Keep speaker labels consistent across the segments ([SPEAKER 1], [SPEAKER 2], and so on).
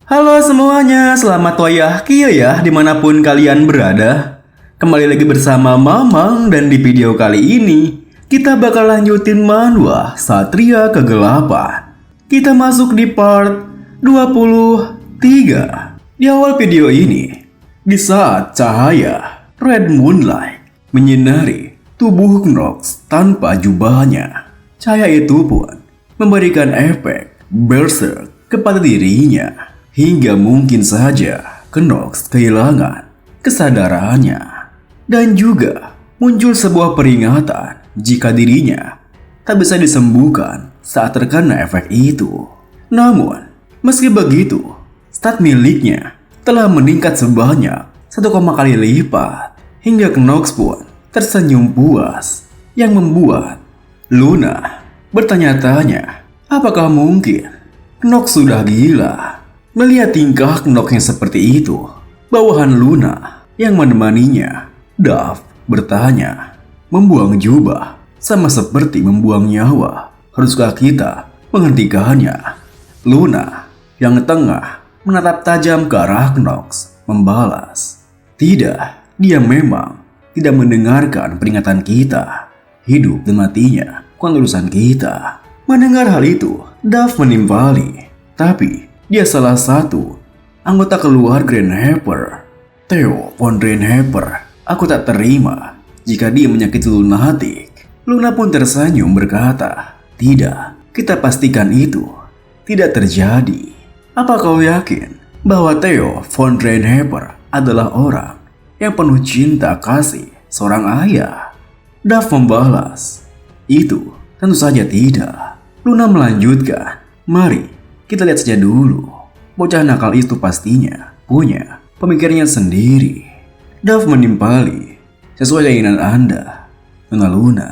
[SPEAKER 1] Halo semuanya, selamat wayahkia ya dimanapun kalian berada. Kembali lagi bersama Mamang dan di video kali ini kita bakal lanjutin manhwa Satria Kegelapan. Kita masuk di part 23. Di awal video ini, di saat cahaya Red Moonlight menyinari tubuh Knox tanpa jubahnya, cahaya itu pun memberikan efek berserk kepada dirinya. Hingga mungkin saja Knox kehilangan kesadarannya. Dan juga muncul sebuah peringatan jika dirinya tak bisa disembuhkan saat terkena efek itu. Namun, meski begitu, stat miliknya telah meningkat sebanyak 1, kali lipat. Hingga Knox pun tersenyum puas yang membuat Luna bertanya-tanya apakah mungkin Knox sudah gila. Melihat tingkah Knox yang seperti itu, bawahan Luna yang menemaninya, Duff bertanya, membuang jubah sama seperti membuang nyawa. Haruskah kita menghentikannya? Luna yang tengah menatap tajam ke arah Knox membalas, tidak, dia memang tidak mendengarkan peringatan kita. Hidup dan matinya bukan urusan kita. Mendengar hal itu, Duff menimpali, tapi dia salah satu anggota keluarga Rainheimer, Theo von Rainheimer. Aku tak terima jika dia menyakiti lunatik. Luna pun tersenyum berkata, tidak, kita pastikan itu tidak terjadi. Apa kau yakin bahwa Theo von Rainheimer adalah orang yang penuh cinta kasih seorang ayah? Duff membalas, itu tentu saja tidak. Luna melanjutkan, mari kita lihat saja dulu. Bocah nakal itu pastinya punya pemikirannya sendiri. Duff menimpali, sesuai keinginan Anda, Nona Luna.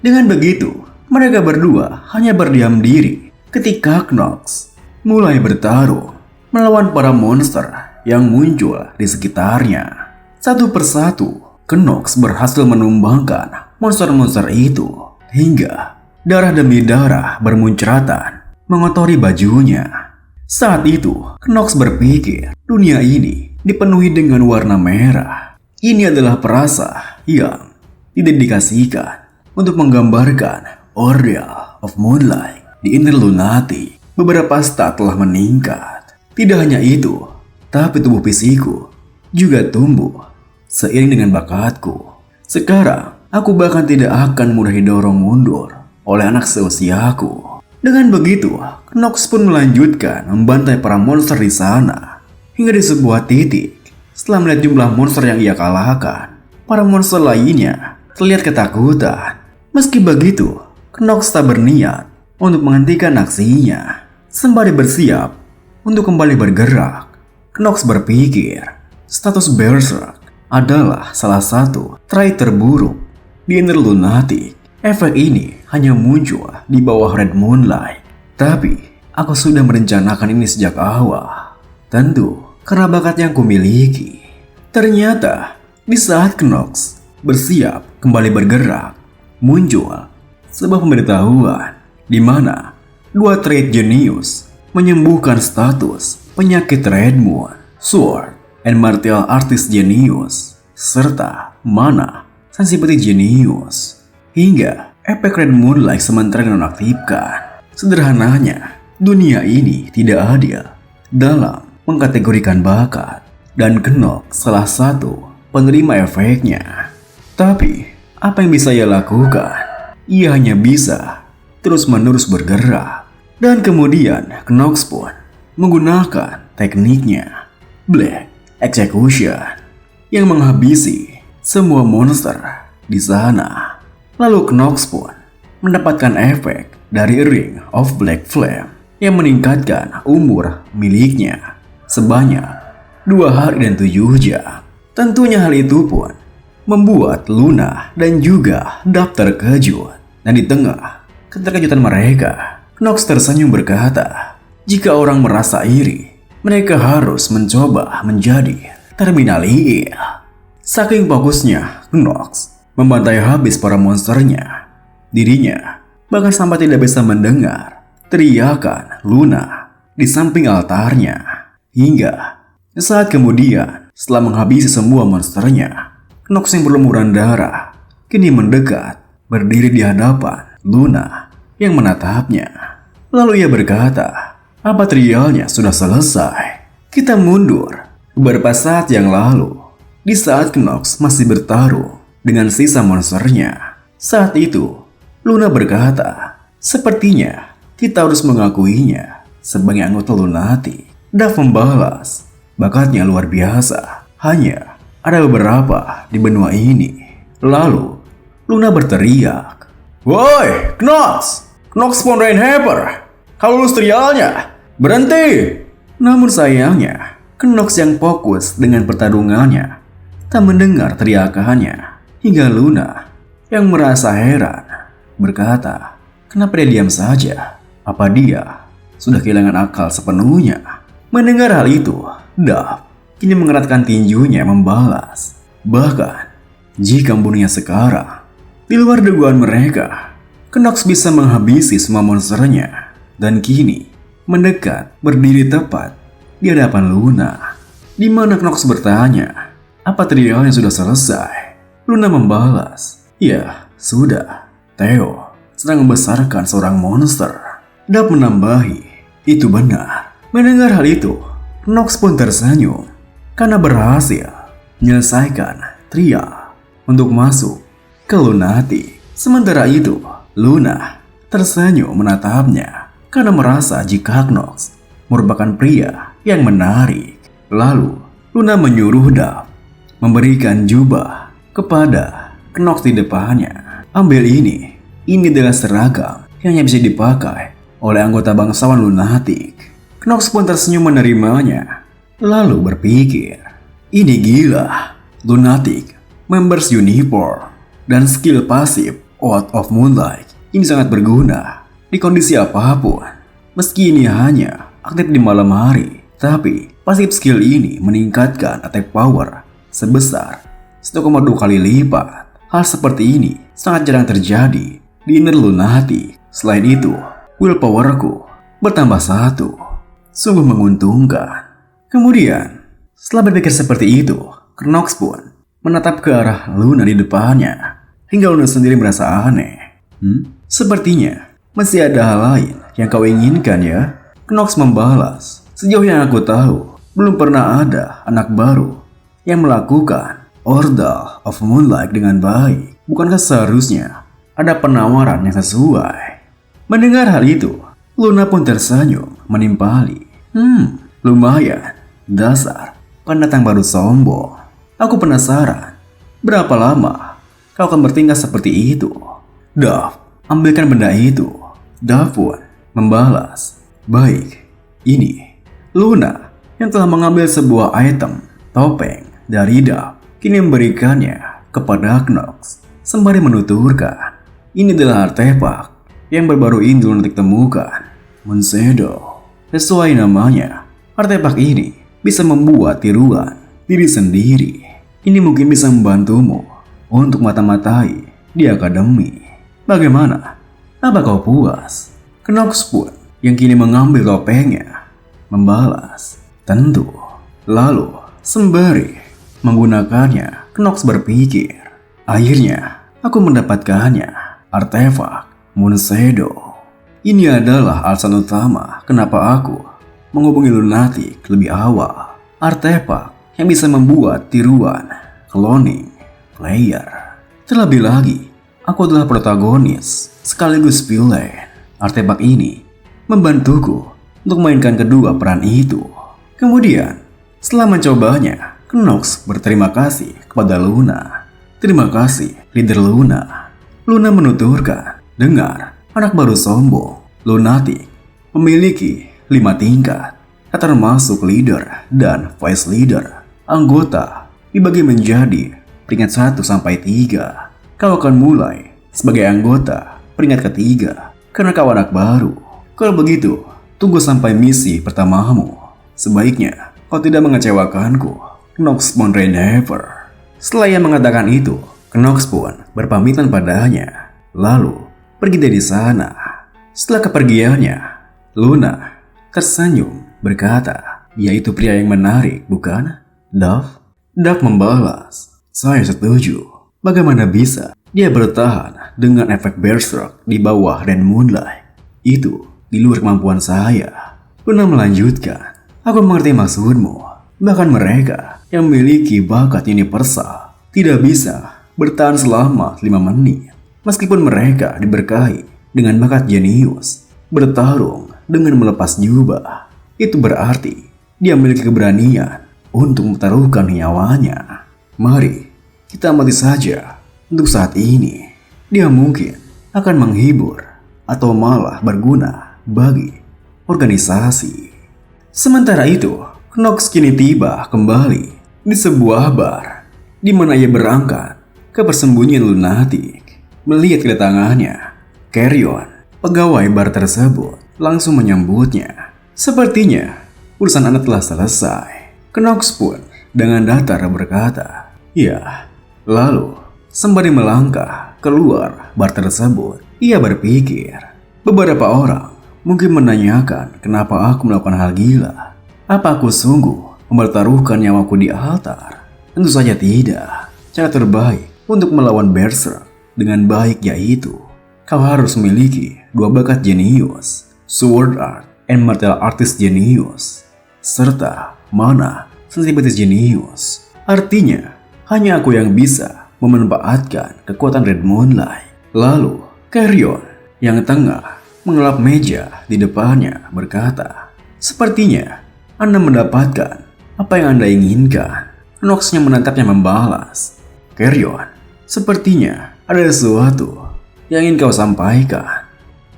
[SPEAKER 1] Dengan begitu, mereka berdua hanya berdiam diri ketika Knox mulai bertarung melawan para monster yang muncul di sekitarnya. Satu persatu, Knox berhasil menumbangkan monster-monster itu hingga darah demi darah bermuncratan mengotori bajunya. Saat itu, Knox berpikir dunia ini dipenuhi dengan warna merah. Ini adalah perasa yang didedikasikan untuk menggambarkan Order of Moonlight di Inner Lunatic. Beberapa stat telah meningkat. Tidak hanya itu, tapi tubuh fisikku juga tumbuh seiring dengan bakatku. Sekarang, aku bahkan tidak akan mudah didorong mundur oleh anak seusiaku. Dengan begitu, Knox pun melanjutkan membantai para monster di sana. Hingga di sebuah titik, setelah melihat jumlah monster yang ia kalahkan, para monster lainnya terlihat ketakutan. Meski begitu, Knox tak berniat untuk menghentikan aksinya. Sembari bersiap untuk kembali bergerak, Knox berpikir status Berserk adalah salah satu trait terburuk di Inner Lunatic. Efek ini hanya muncul di bawah Red Moonlight. Tapi, aku sudah merencanakan ini sejak awal. Tentu, karena bakat yang kumiliki. Ternyata, di saat Knox bersiap kembali bergerak, muncul sebuah pemberitahuan di mana dua trait jenius menyembuhkan status penyakit Red Moon, Sword, and Martial Artist Genius, serta Mana Sensitivity Genius. Hingga efek Red Moonlight sementara dinonaktifkan. Sederhananya, dunia ini tidak adil dalam mengkategorikan bakat, dan Knox salah satu penerima efeknya. Tapi, apa yang bisa ia lakukan? Ia hanya bisa terus-menerus bergerak. Dan kemudian Knox pun menggunakan tekniknya Black Execution yang menghabisi semua monster di sana. Lalu Knox pun mendapatkan efek dari Ring of Black Flame yang meningkatkan umur miliknya sebanyak 2 hari dan 7 jam. Tentunya hal itu pun membuat Luna dan juga Duff terkejut. Dan di tengah keterkejutan mereka, Knox tersenyum berkata, jika orang merasa iri, mereka harus mencoba menjadi terminali. Saking fokusnya, Knox membantai habis para monsternya. Dirinya bahkan sampai tidak bisa mendengar teriakan Luna di samping altarnya. Hingga saat kemudian, setelah menghabisi semua monsternya, Knox yang berlumuran darah kini mendekat, berdiri di hadapan Luna yang menatapnya. Lalu ia berkata, apa trialnya sudah selesai. Kita mundur beberapa saat yang lalu, di saat Knox masih bertarung dengan sisa monsternya. Saat itu, Luna berkata, sepertinya kita harus mengakuinya sebagai anggota Lunatic. Duff membalas, bakatnya luar biasa. Hanya ada beberapa di benua ini. Lalu, Luna berteriak, "Woi, Knox! Knox von Rainhaber! Kau lulus trialnya! Berhenti!" Namun sayangnya, Knox yang fokus dengan pertarungannya tak mendengar teriakannya. Hingga Luna yang merasa heran berkata, kenapa dia diam saja? Apa dia sudah kehilangan akal sepenuhnya? Mendengar hal itu, Duff kini mengeratkan tinjunya membalas. Bahkan, jika membunuhnya sekarang, di luar dugaan mereka, Knox bisa menghabisi semua monsternya. Dan kini, mendekat berdiri tepat di hadapan Luna. Di mana Knox bertanya, apa trialnya sudah selesai? Luna membalas, ya, sudah. Theo sedang membesarkan seorang monster. Duff menambahi, itu benar. Mendengar hal itu, Knox pun tersenyum karena berhasil menyelesaikan trial untuk masuk ke Lunatic. Sementara itu, Luna tersenyum menatapnya karena merasa jika Knox merupakan pria yang menarik. Lalu, Luna menyuruh Duff memberikan jubah kepada Knox di depannya. Ambil ini adalah seragam yang hanya bisa dipakai oleh anggota bangsawan Lunatic. Knox pun tersenyum menerimanya. Lalu berpikir, ini gila. Lunatic Members Uniform dan skill pasif Out of Moonlight ini sangat berguna di kondisi apapun. Meski ini hanya aktif di malam hari, tapi pasif skill ini meningkatkan attack power sebesar 1,2 kali lipat. Hal seperti ini sangat jarang terjadi di Inner Lunatic. Selain itu, willpowerku bertambah 1. Sungguh menguntungkan. Kemudian, setelah berpikir seperti itu, Knox pun menatap ke arah Luna di depannya. Hingga Luna sendiri merasa aneh. Sepertinya masih ada hal lain yang kau inginkan ya? Knox membalas, sejauh yang aku tahu, belum pernah ada anak baru yang melakukan Order of Moonlight dengan baik. Bukankah seharusnya ada penawaran yang sesuai? Mendengar hal itu, Luna pun tersenyum menimpali. Lumayan. Dasar pendatang baru sombong. Aku penasaran, berapa lama kau akan bertingkah seperti itu? Duff, ambilkan benda itu. Duff pun membalas, baik, ini. Luna yang telah mengambil sebuah item topeng dari Duff kini memberikannya kepada Knox sembari menuturkan, ini adalah artefak yang baru-baru ini Lunatic temukan, Moonshadow. Sesuai namanya, artefak ini bisa membuat tiruan diri sendiri. Ini mungkin bisa membantumu untuk mata-matai di akademi. Bagaimana? Apa kau puas? Knox pun yang kini mengambil topengnya membalas, tentu. Lalu sembari menggunakannya, Knox berpikir, akhirnya aku mendapatkannya, artefak Moonshadow. Ini adalah alasan utama kenapa aku menghubungi Lunatic lebih awal. Artefak yang bisa membuat tiruan cloning player. Terlebih lagi, aku adalah protagonis sekaligus villain. Artefak ini membantuku untuk mainkan kedua peran itu. Kemudian, setelah mencobanya, Knox berterima kasih kepada Luna. Terima kasih, leader Luna. Luna menuturkan, dengar, anak baru sombong. Lunatic memiliki 5 tingkat, termasuk leader dan vice leader. Anggota dibagi menjadi peringkat 1 sampai 3. Kau akan mulai sebagai anggota peringkat ketiga karena kau anak baru. Kalau begitu, tunggu sampai misi pertamamu. Sebaiknya kau tidak mengecewakanku, Knox von Rainhaver. Setelah ia mengatakan itu, Knox pun berpamitan padanya, lalu pergi dari sana. Setelah kepergiannya, Luna tersenyum berkata, Dia itu pria yang menarik, bukan? Duff membalas, "Saya setuju. Bagaimana bisa dia bertahan dengan efek berserk di bawah Red Moonlight? Itu di luar kemampuan saya." Luna melanjutkan, "Aku mengerti maksudmu. Bahkan mereka yang memiliki bakat universal tidak bisa bertahan selama 5 menit. Meskipun mereka diberkahi dengan bakat jenius, bertarung dengan melepas jubah, itu berarti dia memiliki keberanian untuk mempertaruhkan nyawanya. Mari kita amati saja. Untuk saat ini, dia mungkin akan menghibur atau malah berguna bagi organisasi." Sementara itu, Knox kini tiba kembali di sebuah bar di mana ia berangkat ke persembunyian lunatik. Melihat kedatangannya, Carrion, pegawai bar tersebut, langsung menyambutnya. Sepertinya urusan Anda telah selesai. Knox pun dengan datar berkata, "Ya." Lalu sembari melangkah keluar bar tersebut, ia berpikir, beberapa orang mungkin menanyakan kenapa aku melakukan hal gila. Apa aku sungguh mempertaruhkan nyawaku di altar? Tentu saja tidak. Cara terbaik untuk melawan Berserk dengan baik yaitu kau harus memiliki 2 bakat jenius, Sword Art and Martial Artist jenius, serta Mana Sensitivity jenius. Artinya, hanya aku yang bisa memanfaatkan kekuatan Red Moonlight. Lalu, Carrion yang tengah mengelap meja di depannya berkata, "Sepertinya Anda mendapatkan apa yang Anda inginkan." Knox yang menatapnya membalas, "Carrion, sepertinya ada sesuatu yang ingin kau sampaikan."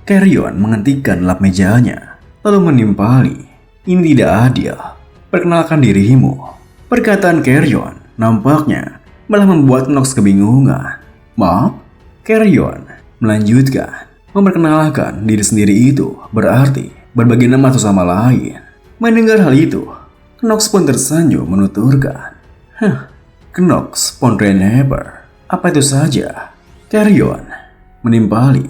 [SPEAKER 1] Carrion menghentikan lap mejanya, lalu menimpali, "Ini tidak adil. Perkenalkan dirimu." Perkataan Carrion nampaknya malah membuat Knox kebingungan. "Maaf?" Carrion melanjutkan, "Memperkenalkan diri sendiri itu berarti berbagi nama satu sama lain." Mendengar hal itu, Knox pun tersenyum menuturkan, "Knox Pondrenhaber, apa itu saja?" Carrion menimpali,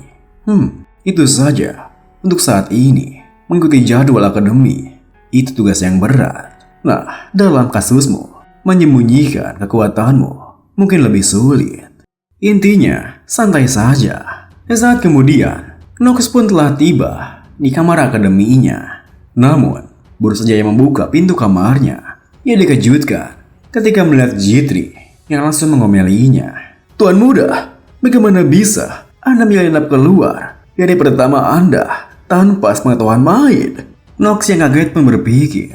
[SPEAKER 1] "Itu saja. Untuk saat ini, mengikuti jadwal akademi, itu tugas yang berat. Nah, dalam kasusmu, menyembunyikan kekuatanmu mungkin lebih sulit. Intinya, santai saja." Sesaat kemudian, Knox pun telah tiba di kamar akademinya. Namun, baru saja ia membuka pintu kamarnya, ia dikejutkan ketika melihat Jitri yang langsung mengomelinya. "Tuan muda, bagaimana bisa Anda menyelinap keluar dari pertama Anda tanpa sepengetahuan Maid?" Knox yang kaget pun berpikir,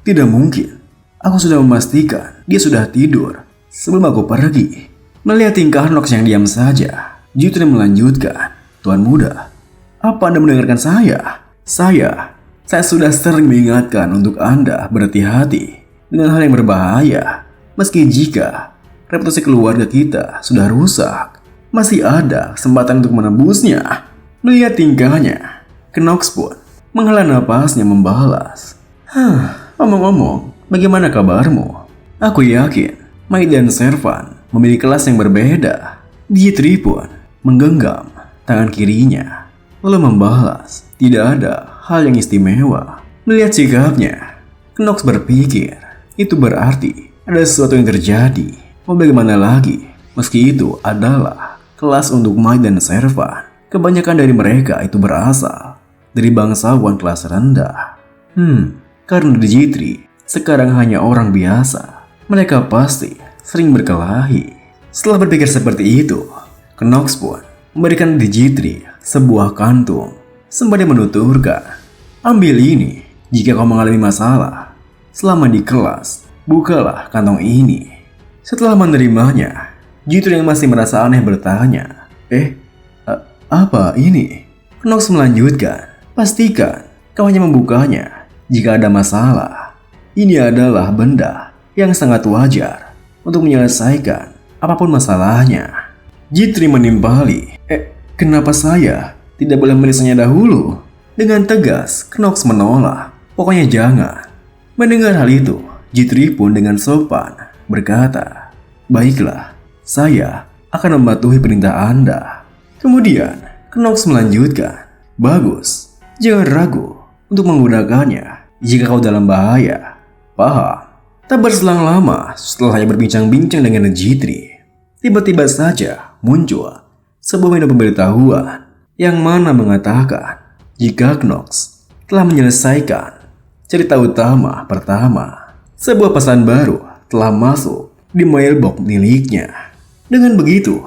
[SPEAKER 1] tidak mungkin. Aku sudah memastikan dia sudah tidur sebelum aku pergi." Melihat tingkah Knox yang diam saja, Jitri melanjutkan, "Tuan muda, apa Anda mendengarkan saya? Saya sudah sering mengingatkan untuk Anda berhati-hati dengan hal yang berbahaya. Meski jika reputasi keluarga kita sudah rusak, masih ada kesempatan untuk menembusnya." Melihat tingkahnya, Knox pun menghela napasnya membalas, "Omong-omong, bagaimana kabarmu? Aku yakin Mai dan Servan memiliki kelas yang berbeda." Jitri pun menggenggam tangan kirinya, lalu membalas, "Tidak ada hal yang istimewa." Melihat sikapnya, Knox berpikir, itu berarti ada sesuatu yang terjadi. Mau bagaimana lagi? Meski itu adalah kelas untuk Mai dan Servan, kebanyakan dari mereka itu berasal dari bangsawan kelas rendah. Karena di Jitri sekarang hanya orang biasa, mereka pasti sering berkelahi. Setelah berpikir seperti itu, Knox pun memberikan Jitri sebuah kantung sembari menuturkan, "Ambil ini jika kau mengalami masalah. Selama di kelas, bukalah kantong ini." Setelah menerimanya, Jitri yang masih merasa aneh bertanya, apa ini?" Knox melanjutkan, "Pastikan kau hanya membukanya jika ada masalah. Ini adalah benda yang sangat wajar untuk menyelesaikan apapun masalahnya." Jitri menimpali, "Kenapa saya tidak boleh memeriksanya dahulu?" Dengan tegas, Knox menolak, "Pokoknya jangan." Mendengar hal itu, Jitri pun dengan sopan berkata, "Baiklah, saya akan mematuhi perintah Anda." Kemudian, Knox melanjutkan, "Bagus, jangan ragu untuk menggunakannya jika kau dalam bahaya. Paham? Tak berselang lama setelah ia berbincang-bincang dengan Jitri, tiba-tiba saja muncul sebuah menu pemberitahuan yang mana mengatakan jika Knox telah menyelesaikan cerita utama pertama. Sebuah pesan baru telah masuk di mailbox miliknya. Dengan begitu,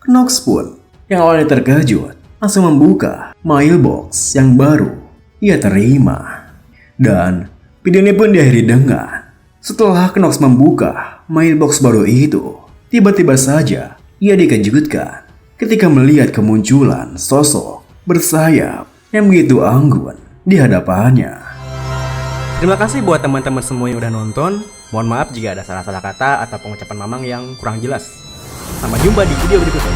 [SPEAKER 1] Knox pun yang awalnya terkejut langsung membuka mailbox yang baru ia terima. Dan video ini pun diakhiri dengan setelah Knox membuka mailbox baru itu, tiba-tiba saja ia dikejutkan ketika melihat kemunculan sosok bersayap yang begitu anggun di hadapannya.
[SPEAKER 2] Terima kasih buat teman-teman semua yang udah nonton. Mohon maaf jika ada salah-salah kata atau pengucapan Mamang yang kurang jelas. Sampai jumpa di video berikutnya.